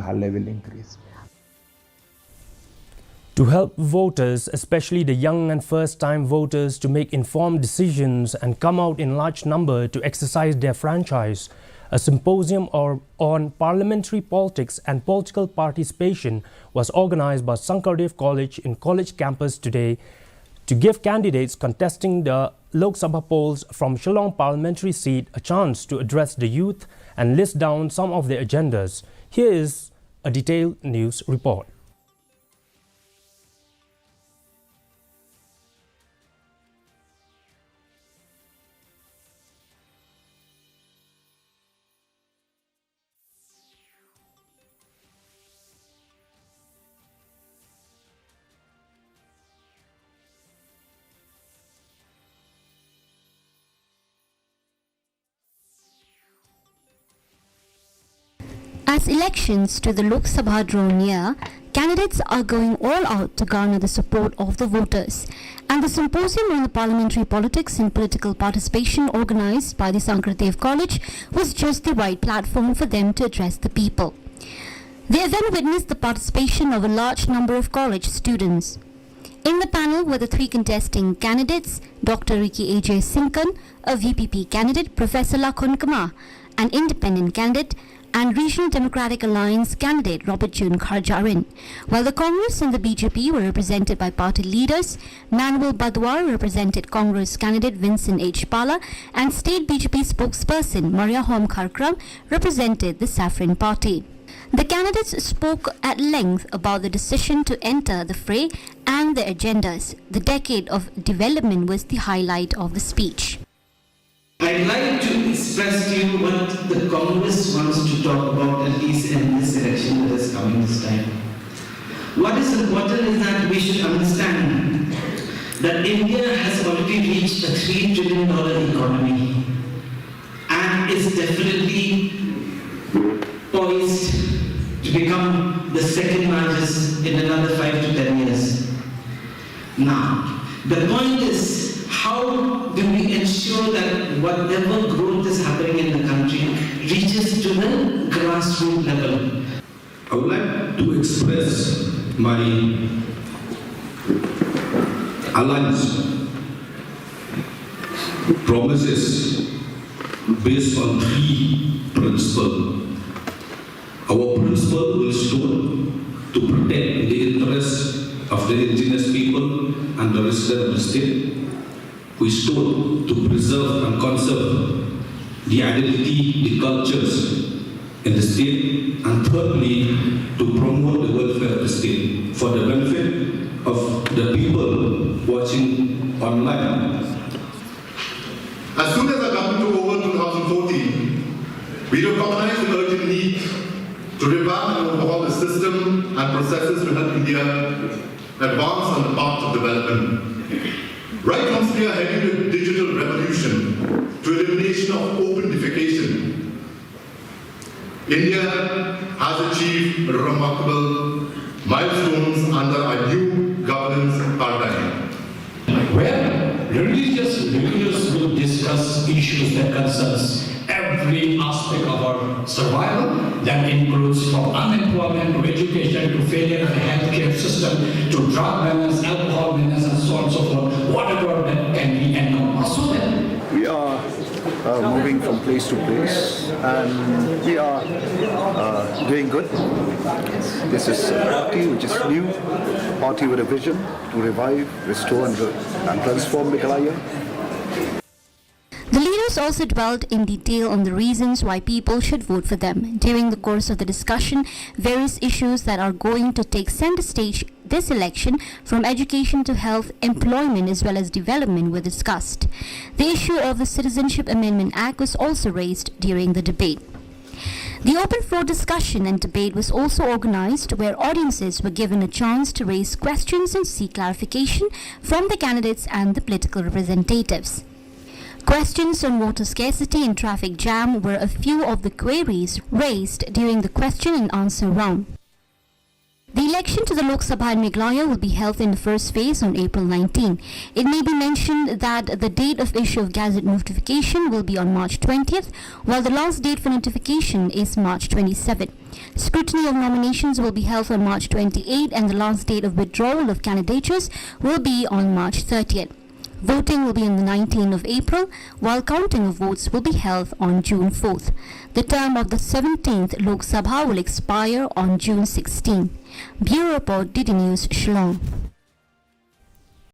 her level increased. To help voters, especially the young and first-time voters, to make informed decisions and come out in large number to exercise their franchise, a symposium on parliamentary politics and political participation was organized by Sankardev College in college campus today to give candidates contesting the Lok Sabha polls from Shillong parliamentary seat a chance to address the youth and list down some of their agendas. Here is a detailed news report. As elections to the Lok Sabha draw near, candidates are going all out to garner the support of the voters. And the Symposium on the Parliamentary Politics and Political Participation organized by the Sankardev College was just the right platform for them to address the people. They then witnessed the participation of a large number of college students. In the panel were the three contesting candidates, Dr. Ricky A.J. Sinkan, a VPP candidate, Professor Lakhon Kama, an independent candidate, and Regional Democratic Alliance candidate Robert June Kharjarin, while the Congress and the BJP were represented by party leaders. Manuel Badwar represented Congress candidate Vincent H. Pala, and State BJP spokesperson Maria Hom Kharkram represented the Saffron Party. The candidates spoke at length about the decision to enter the fray and their agendas. The decade of development was the highlight of the speech. I'd like to express to you what the Congress wants to talk about, at least in this election that is coming this time. What is important is that we should understand that India has already reached a $3 trillion economy and is definitely poised to become the second largest in another 5 to 10 years. Now, the point is, how do we ensure that whatever growth is happening in the country reaches to the grassroots level? I would like to express my alliance promises based on 3 principles. Our principle will stand to protect the interests of the indigenous people and the residents of the state. We stood to preserve and conserve the identity, the cultures in the state, and thirdly, to promote the welfare of the state for the benefit of the people watching online. As soon as the government took over in 2014, we recognized the urgent need to revamp and overhaul the system and processes to help India advance on the path of development. Right from spearheading the digital revolution to elimination of open defecation, India has achieved remarkable milestones under a new governance paradigm. Where religious leaders will discuss issues that concerns every aspect of our survival, that includes from unemployment to education to failure of the healthcare system to drug menace, alcohol menace, and so on and so forth, whatever that can be encompassed. So that we are moving from place to place, and we are doing good. This is a party which is new, party with a vision to revive, restore and transform Meghalaya. The leaders also dwelled in detail on the reasons why people should vote for them. During the course of the discussion, various issues that are going to take center stage this election, from education to health, employment as well as development, were discussed. The issue of the Citizenship Amendment Act was also raised during the debate. The open floor discussion and debate was also organized, where audiences were given a chance to raise questions and seek clarification from the candidates and the political representatives. Questions on water scarcity and traffic jam were a few of the queries raised during the question and answer round. The election to the Lok Sabha in Meghalaya will be held in the first phase on April 19. It may be mentioned that the date of issue of Gazette notification will be on March 20th, while the last date for notification is March 27. Scrutiny of nominations will be held on March 28 and the last date of withdrawal of candidatures will be on March 30th. Voting will be on the 19th of April, while counting of votes will be held on June 4th. The term of the 17th Lok Sabha will expire on June 16. Bureau Report, DD News, Shillong.